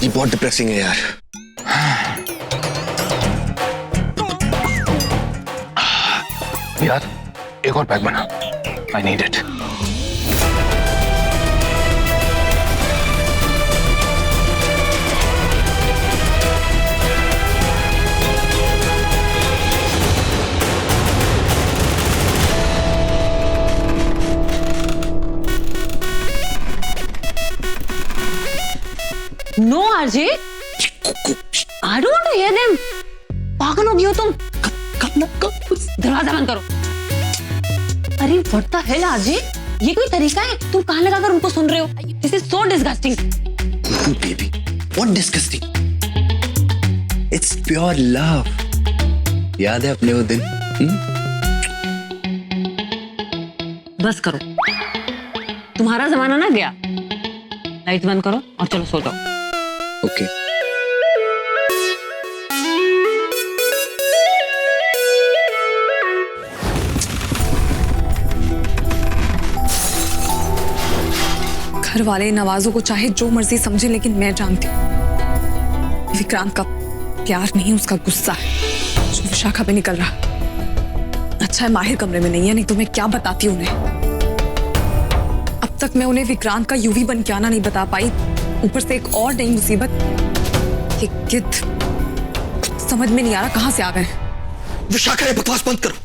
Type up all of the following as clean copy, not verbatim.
ये बहुत डिप्रेसिंग है यार। यार एक और पैक बना, I need it. No RJ, I don't want to hear them. पागल हो गई हो तुम? दरवाजा बंद करो। अरे व्हाट द हेल आरजे, ये कोई तरीका है? तुम कान लगाकर उनको सुन रहे हो? This is so disgusting. Baby, what disgusting? It's pure love. याद है अपने वो दिन? बस करो, तुम्हारा जमाना ना गया। लाइट बंद करो और चलो सो जाओ। ओके। घर वाले नवाजों को चाहे जो मर्जी समझे, लेकिन मैं जानती हूँ विक्रांत का प्यार नहीं, उसका गुस्सा है जो विशाखा पे निकल रहा। अच्छा है माहिर कमरे में नहीं है, नहीं तो मैं क्या बताती उन्हें। अब तक मैं उन्हें विक्रांत का यूवी बन के आना नहीं बता पाई, ऊपर से एक और नई मुसीबत। ये गिद्ध समझ में नहीं आ रहा कहां से आ गए। विशाखा, ये बकवास बंद करो।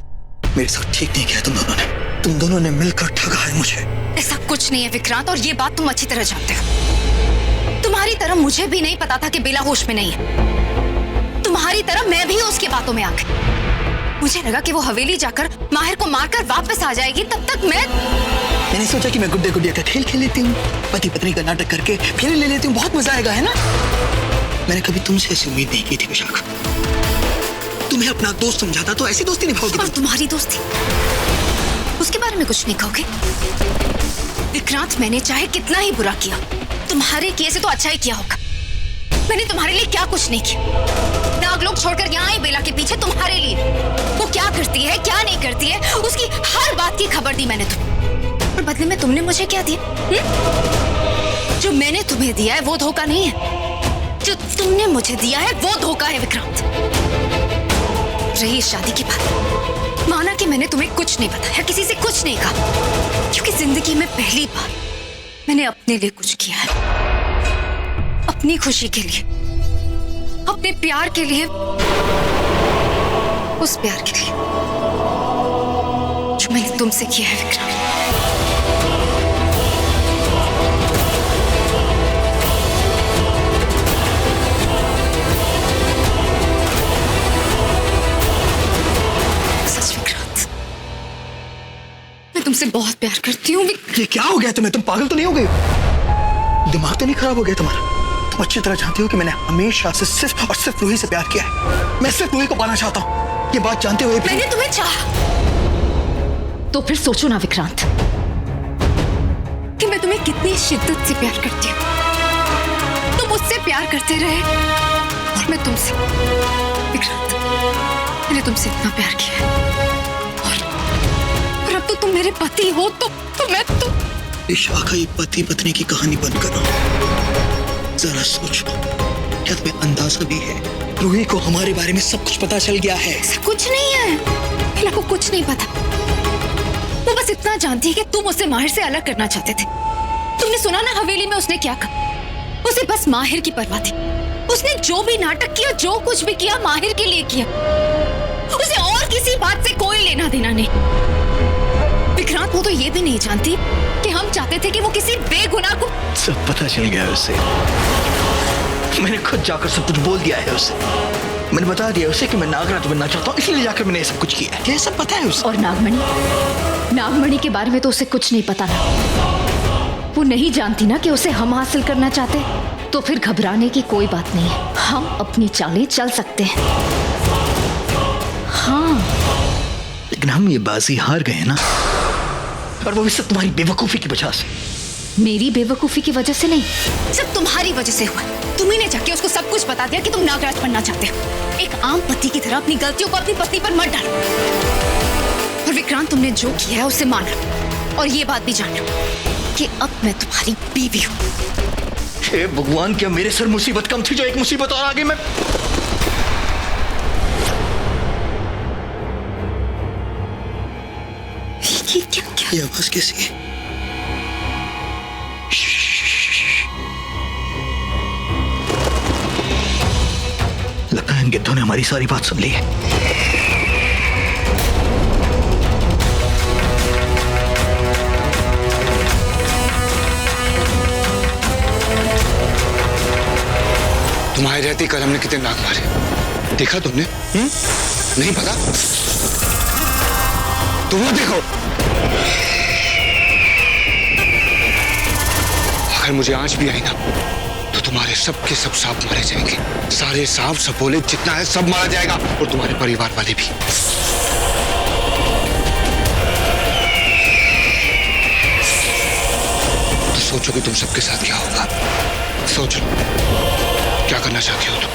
मेरे साथ ठीक नहीं किया तुम दोनों ने मिलकर ठगा है मुझे। ऐसा कुछ नहीं है विक्रांत, और ये बात तुम अच्छी तरह जानते हो। तुम्हारी तरह मुझे भी नहीं पता था कि बेला होश में नहीं है। तुम्हारी तरह मैं भी उसकी बातों में आ गई। मुझे लगा कि वो हवेली जाकर माहिर को मारकर वापस आ जाएगी, तब तक मैंने सोचा कि मैं गुड्डे गुड़िया का खेल खेल लेती हूँ, पति पत्नी का नाटक करके फिर ले लेती हूँ, बहुत मजा आएगा, है ना? मैंने कभी तुमसे ऐसी उम्मीद नहीं की थी विशाखा। तुम्हें अपना दोस्त समझा था तो ऐसी दोस्ती निभाओगी। और तुम्हारी दोस्ती, उसके बारे में कुछ नहीं कहोगे? विक्रांत, मैंने चाहे कितना ही बुरा किया, तुम्हारे किए से तो अच्छा ही किया होगा। मैंने तुम्हारे लिए क्या कुछ नहीं किया। नाग लोग छोड़कर यहाँ आई बेला के पीछे तुम्हारे लिए। वो क्या करती है क्या नहीं करती है, उसकी हर बात की खबर दी मैंने तुम्हें। और बदले में तुमने मुझे क्या दिया? जो मैंने तुम्हें दिया है वो धोखा नहीं है, जो तुमने मुझे दिया है वो धोखा है विक्रांत। रही शादी की बात, माना कि मैंने तुम्हें कुछ नहीं बताया, किसी से कुछ नहीं कहा, क्योंकि जिंदगी में पहली बार मैंने अपने लिए कुछ किया है। अपनी खुशी के लिए, अपने प्यार के लिए, उस प्यार के लिए जो मैंने तुमसे किया है विक्रांत। सच विक्रांत, मैं तुमसे बहुत प्यार करती हूँ। ये क्या हो गया तुम्हें? तुम पागल तो नहीं हो गई? दिमाग तो नहीं खराब हो गया तुम्हारा? तुम अच्छी तरह जानती हो कि मैंने हमेशा से सिर्फ और सिर्फ रूही से प्यार किया है। मैं सिर्फ रूही को पाना चाहता हूँ। ये बात जानते हुए मैंने तुम्हें चाहा तो फिर सोचो ना विक्रांत कि मैं तुम्हें कितनी शिद्दत से प्यार करती हूँ। तुम मुझसे प्यार करते रहे और मैं तुमसे। विक्रांत, मैंने तुमसे इतना प्यार किया है और अब तो तुम मेरे पति हो, तो मैं तो विशाखा, ये पति पत्नी की कहानी बंद करो। जरा सोचो, क्या तुम्हें अंदाजा भी है रूही को हमारे बारे में सब कुछ पता चल गया है? ऐसा कुछ नहीं है, बेला को कुछ नहीं पता। वो बस इतना जानती है कि तुम उसे माहिर से अलग करना चाहते थे। तुमने सुना ना हवेली में उसने क्या कहा? उसे बस माहिर की परवाह थी। उसने जो भी नाटक किया, जो कुछ भी किया, माहिर के लिए किया। उसे और किसी बात से कोई लेना देना नहीं। विक्रांत, वो तो ये भी नहीं जानती कि हम चाहते थे कि वो किसी बेगुनाह को। सब पता चल गया उसे। मैंने खुद जाकर सब कुछ बोल दिया है उसे। मैंने बता दिया उसे कि मैं नागराज बनना चाहता हूँ, इसलिए जाकर मैंने ये सब कुछ किया है। ये सब पता है उसे। और नागमणि के बारे में तो उसे कुछ नहीं पता ना। वो नहीं जानती ना कि उसे हम हासिल करना चाहते। तो फिर घबराने की कोई बात नहीं है, हम अपनी चालें चल सकते हैं। हाँ, लेकिन हम ये बाजी हार गए ना, और वो भी सब तुम्हारी बेवकूफी की वजह से। मेरी बेवकूफी की वजह से नहीं, सब तुम्हारी वजह से हुआ। तुम्ही ने जाके उसको सब कुछ बता दिया कि तुम नागराज बनना चाहते हो। एक आम पति की तरह अपनी गलतियों को अपनी पत्नी पर मत डालो। और विक्रांत, तुमने जो किया है उसे मान लो, और ये बात भी जान लो कि अब मैं तुम्हारी बीवी हूँ। हे भगवान, क्या मेरे सर मुसीबत कम थी जो एक मुसीबत और आगे मैं। ये आवाज कैसी है? लगता है इन गिद्धों ने हमारी सारी बात सुन ली है। तुम्हारे रहते कल हमने कितने नाक मारे, देखा तुमने? नहीं पता? तुम देखो, अगर मुझे आंच भी आई ना तो तुम्हारे सब के सब सांप मारे जाएंगे। सारे सांप सपोले जितना है सब मारा जाएगा, और तुम्हारे परिवार वाले भी। तो सोचो कि तुम सबके साथ क्या होगा। सोचो क्या करना चाहती हो तुम।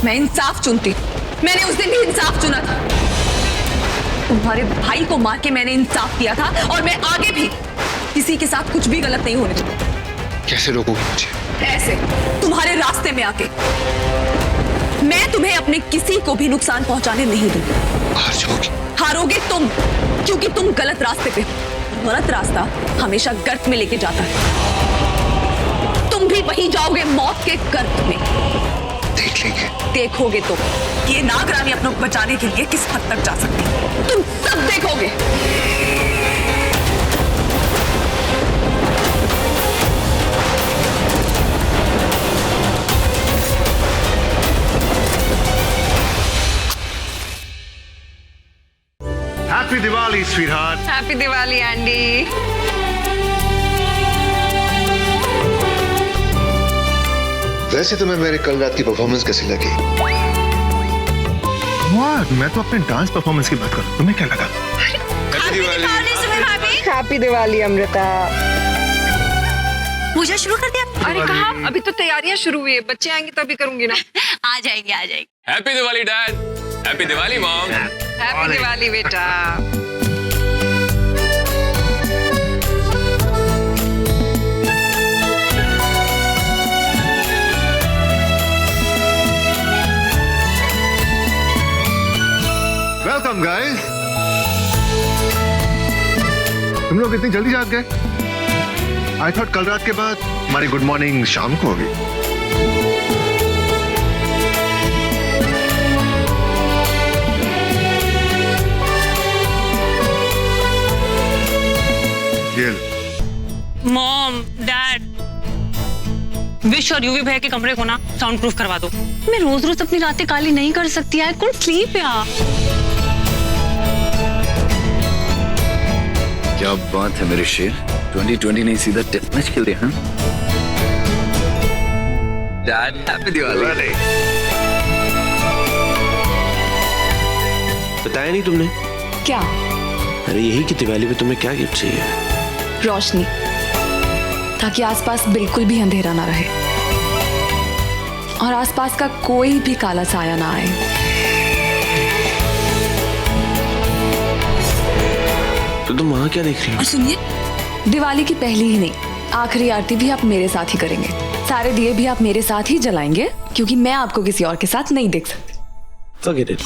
मैं इंसाफ चुनती, मैंने उस दिन भी इंसाफ चुना था। तुम्हारे भाई को मार के मैंने इंसाफ किया था, और मैं आगे भी किसी के साथ कुछ भी गलत नहीं होने दूंगी। कैसे रोकोगे मुझे? ऐसे, तुम्हारे रास्ते में आके। मैं तुम्हें अपने किसी को भी नुकसान पहुंचाने नहीं दूंगी। हार जाओगी। हारोगे तुम, क्योंकि तुम गलत रास्ते पे। गलत रास्ता हमेशा गर्त में लेके जाता है। तुम भी वहीं जाओगे, मौत के गर्त में। देख लेंगे। देखोगे तो ये नागरानी अपनों को बचाने के लिए किस हद तक जा सकती है, तुम सब देखोगे। Happy Diwali sweetheart. Happy Diwali Andy. वैसे तुम्हें मेरे कल रात की परफॉर्मेंस कैसी लगी? What? मैं तो अपने डांस परफॉर्मेंस की बात कर रहा हूं, तुम्हें क्या लगा? हैप्पी दिवाली अमृता। पूजा शुरू कर दिया? अरे कहाँ, अभी तो तैयारियां शुरू हुई है, बच्चे आएंगे तो अभी करूंगी ना। आ जाएंगे आ जाएंगे। Happy Diwali dad. Happy Diwali mom. Happy Diwali बेटा। Welcome guys. तुम लोग इतनी जल्दी जाग गए? आई थॉट कल रात के बाद हमारी गुड मॉर्निंग शाम को होगी। मॉम डैड, विश और यूवी भैया के कमरे को ना साउंड प्रूफ करवा दो। मैं रोज रोज अपनी रातें काली नहीं कर सकती। आई कांट स्लीप यार। क्या बात है मेरे शेर, 2020 ने सीधा टेस्ट मैच खेल दिया। Dad happy Diwali. बताया नहीं तुमने? क्या? अरे यही कि दिवाली पे तुम्हें क्या गिफ्ट चाहिए? रोशनी, ताकि आसपास बिल्कुल भी अंधेरा ना रहे और आसपास का कोई भी काला साया ना आए। तो तुम वहां क्या देख रही हो? और सुनिए, दिवाली की पहली ही नहीं, आखिरी आरती भी आप मेरे साथ ही करेंगे। सारे दिए भी आप मेरे साथ ही जलाएंगे, क्योंकि मैं आपको किसी और के साथ नहीं देख सकती। Forget it.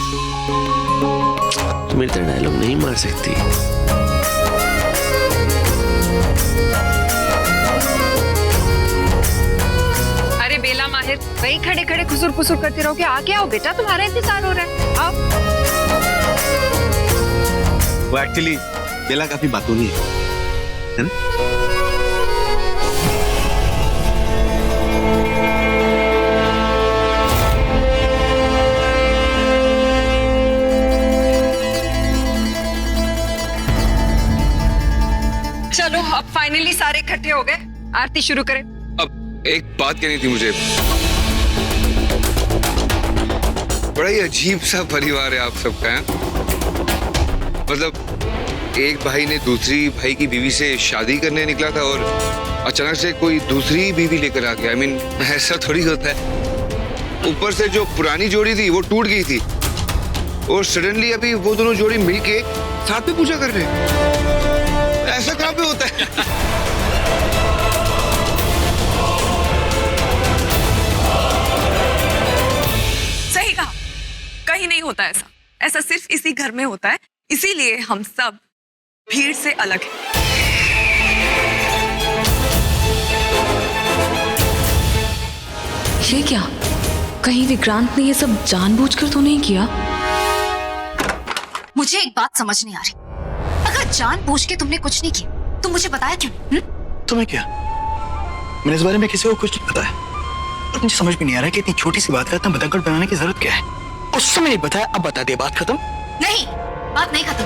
तुम मेरे तरह डायलॉग नहीं मार सकती। अरे बेला माहिर, वही खड़े खड़े खुसुर खुसुर करते रहोगे। आगे आओ बेटा, तुम्हारा इंतजार हो रहा है। आओ। वो एक्चुअली बेला काफी बातूनी है ना? चलो अब फाइनली सारे इकट्ठे हो गए, आरती शुरू करें। अब एक बात कहनी थी मुझे। बड़ा ही अजीब सा परिवार है आप सबका, है? मतलब एक भाई ने दूसरी भाई की बीवी से शादी करने निकला था और अचानक से कोई दूसरी बीवी लेकर आ गया। I mean, ऐसा थोड़ी होता है। ऊपर से जो पुरानी जोड़ी थी वो टूट गई थी और सडनली अभी वो दोनों जोड़ी मिलके साथ में पूजा कर रहे हैं। ऐसा कहाँ पे होता है? होता ऐसा, ऐसा सिर्फ इसी घर में होता है, इसीलिए हम सब भीड़ से अलग हैं। ये क्या, कहीं विक्रांत ने ये सब जानबूझकर तो नहीं किया? मुझे एक बात समझ नहीं आ रही, अगर जानबूझ के तुमने कुछ नहीं किया तो मुझे बताया क्यों? तुम्हें क्या, मैंने इस बारे में किसी को कुछ नहीं बताया। और मुझे समझ भी नहीं आ रहा कि इतनी छोटी सी बात का इतना बतंगड़ बनाने की जरूरत क्या है। उस समय नहीं बताया, अब बता दे, बात खत्म। नहीं, बात नहीं खत्म।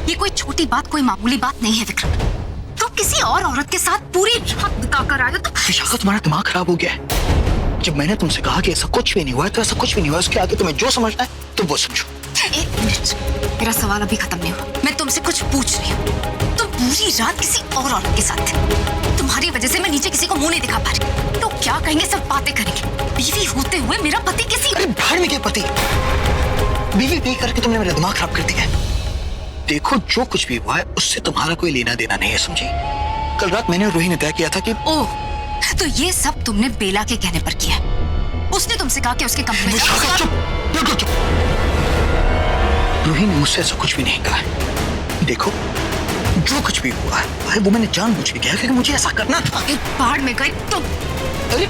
ये कोई छोटी बात, कोई मामूली बात नहीं है विक्रम। तुम किसी और औरत के साथ पूरी रात बिताकर आए हो तो विशाखा, तुम्हारा दिमाग खराब हो गया है। जब मैंने तुमसे कहा कि ऐसा कुछ भी नहीं हुआ है, तो ऐसा कुछ भी नहीं हुआ। उसके आगे तुम्हें जो समझना है तो वो समझो। एक मिनट, मेरा सवाल अभी खत्म नहीं हुआ। मैं तुमसे कुछ पूछ रही हूँ। तुम पूरी रात किसी और औरत के साथ थे। तुम्हारी वजह से मैं नीचे किसी को मुंह नहीं दिखा पा रही। तो क्या कहेंगे, सब बातें करेंगे। बीवी होते हुए मेरा पति किसी, अरे बाहर में क्या पति, बीवी भी करके तुमने मेरा दिमाग खराब कर दिया है। देखो, जो कुछ भी हुआ है उससे तुम्हारा कोई लेना देना नहीं है, समझी? कल रात मैंने और रूही ने तय किया था कि ओह, तो ये सब तुमने बेला के कहने पर किया। उसने तुमसे कहा कि उसके कमरे में चुप, बिल्कुल चुप। रूही ने मुझसे ऐसा कुछ भी नहीं कहा है। देखो, जो कुछ भी हुआ है वो मैंने जानबूझ के किया, क्योंकि मुझे ऐसा करना था। बाहर में गई तुम। अरे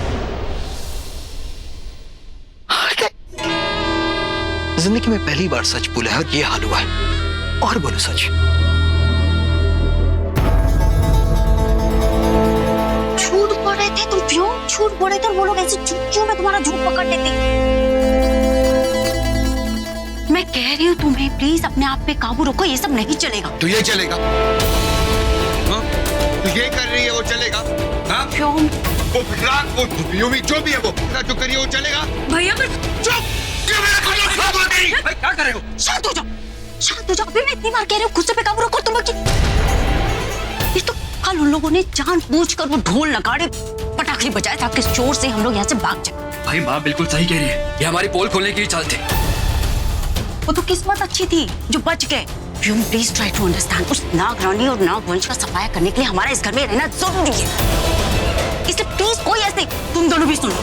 जिंदगी में पहली बार सच बोला है और ये हाल हुआ है। और बोलो सच। झूठ बोल रहे थे तुम, क्यों झूठ बोल रहे थे? और वो लोग ऐसे क्यों मैं तुम्हारा झूठ पकड़ लेती? मैं कह रही हूँ तुम्हें, प्लीज अपने आप पे काबू रखो, ये सब नहीं चलेगा। तो ये चलेगा? हाँ? तो ये कर रही है वो चलेगा? हाँ? क्यों? वो विक्रांत, वो यूवी, जो भी है वो जो करिए वो चलेगा? भैया पर चुप! क्यों मेरा कानून खराब कर रही? भाई क्या कर रहे हो? शांत हो जाओ, शांत हो जाओ। अभी मैं इतनी बार कह रही हूँ, गुस्से पे काबू रखो। तुम ये तो कल उन लोगों ने जानबूझकर वो ढोल नगाड़े पटाखे बजाए ताकि शोर से हम लोग यहाँ से भाग जाए। भाई माँ बिल्कुल सही कह रही है, ये हमारी पोल खोलने की ही चाल थी। वो तो किस्मत अच्छी थी जो बच गए। Please try to understand. उस नागरानी और नागवंश का सफाया करने के लिए हमारा इस घर में रहना जरूरी है। इसलिए प्लीज कोई ऐसे, तुम दोनों भी सुनो,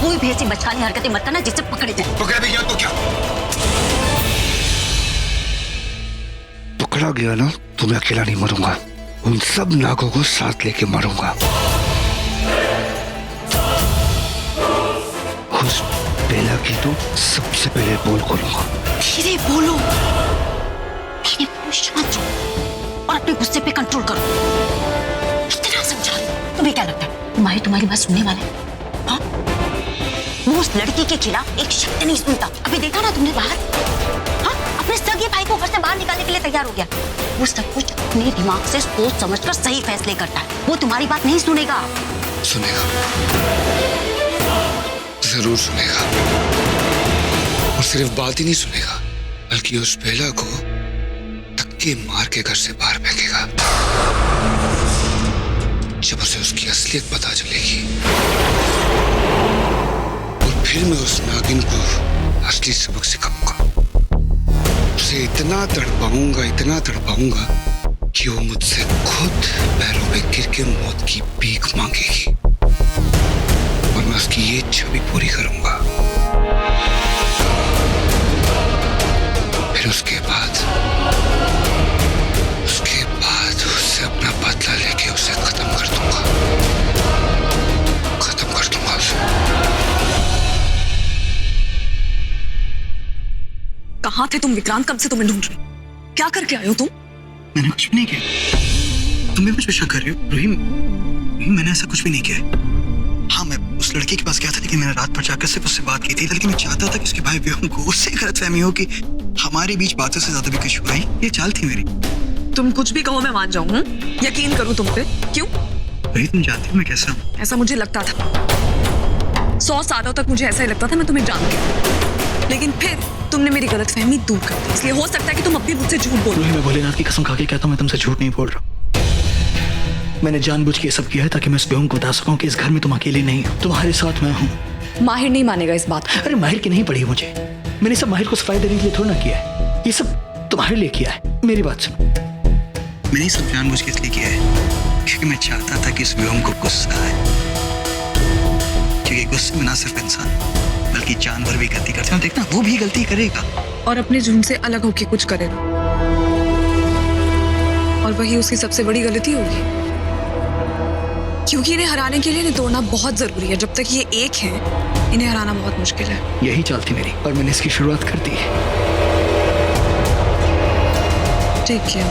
कोई भी ऐसी बचकानी हरकतें मत करना जिससे पकड़े जाए। पकड़ा भी गया तो क्या? पकड़ा गया ना तो मैं अकेला नहीं मरूंगा, उन सब नागों को साथ लेके मरूंगा। उस बेला की तो सबसे पहले बोल खोलूंगा। धीरे बोलो, धीरे बोलो, शांत रहो और अपने गुस्से पे कंट्रोल करो। कितना समझा लो। तुम्हें क्या लगता है तुम्हारी बात सुनने वाले? हाँ? वो उस लड़की के खिलाफ एक शब्द नहीं सुनता। अभी देखा ना तुमने बाहर? हाँ? अपने सगे भाई को घर से बाहर निकालने के लिए तैयार हो गया। वो सब कुछ अपने दिमाग से सोच समझकर सही फैसले करता है। वो तुम्हारी बात नहीं सुनेगा। सुनेगा, जरूर सुनेगा। और सिर्फ बात ही नहीं सुनेगा, बल्कि उस बेला को धक्के मार के घर से बाहर फेंकेगा। जब उसे उसकी असलियत पता चलेगी, और फिर मैं उस नागिन को असली सबक सिखाऊंगा। उसे इतना तड़पाऊंगा कि वो मुझसे खुद पैरों पे गिर के मौत की भीख मांगेगी। और मैं उसकी ये इच्छा भी पूरी करूंगा। फिर उसके बाद उससे अपना बदला लेके उसे खत्म कर दूंगा उसे। कहाँ थे तुम विक्रांत? कब से तुम्हें ढूंढ रही। क्या करके आए हो तुम? मैंने कुछ भी नहीं किया। तुम भी मुझ पे शक कर रही हो? रूही, मैंने ऐसा कुछ भी नहीं किया। हाँ, मैं उस लड़के के पास गया था, लेकिन मैंने रात भर जाकर सिर्फ उससे बात की थी। लेकिन मैं चाहता था कि उसके भाई व्योम को उससे गलतफहमी हो कि हमारे बीच बातों से ज्यादा भी कुछ हुआ। ये चाल थी मेरी। तुम कुछ भी कहो मैं मान जाऊं, यकीन करूं तुम पे। क्यों? भाई तुम जानती हो मैं कैसा हूँ। ऐसा मुझे लगता था। 100 सालों तक मुझे ऐसा ही लगता था मैं तुम्हें जानती हूँ। लेकिन फिर तुमने मेरी गलतफहमी दूर कर दी। इसलिए हो सकता है कि तुम अब भी मुझसे झूठ बोल रहे हो। मैं भोलेनाथ की कसम खा के कहता हूँ, मैं तुमसे झूठ नहीं बोल रहा। मैंने जानबूझ के ये सब किया है ताकि मैं इस व्योम को बता सकूं कि इस घर में तुम अकेले नहीं हो, तुम्हारे साथ मैं हूँ। माहिर नहीं मानेगा इस बात को। अरे माहिर की नहीं पड़ी मुझे। मैंने सब माहिर को सफाई देने के लिए थोड़ा ना किया है। ये सब तुम्हारे लिए किया है। मेरी बात सुन, मैंने सब जानबूझ के इसलिए किया है क्योंकि मैं चाहता था कि इस व्योम को गुस्सा आए। क्योंकि गुस्से में ना सिर्फ इंसान बल्कि जानवर भी गलती करते हैं, देखना वो भी गलती करेगा। और अपने झुंड से अलग होके कुछ करेगा, और वही उसकी सबसे बड़ी गलती होगी, क्योंकि इन्हें हराने के लिए इन्हें तोड़ना बहुत जरूरी है। जब तक ये एक हैं, इन्हें हराना बहुत मुश्किल है। यही चाल थी मेरी, और मैंने इसकी शुरुआत कर दी। ठीक है,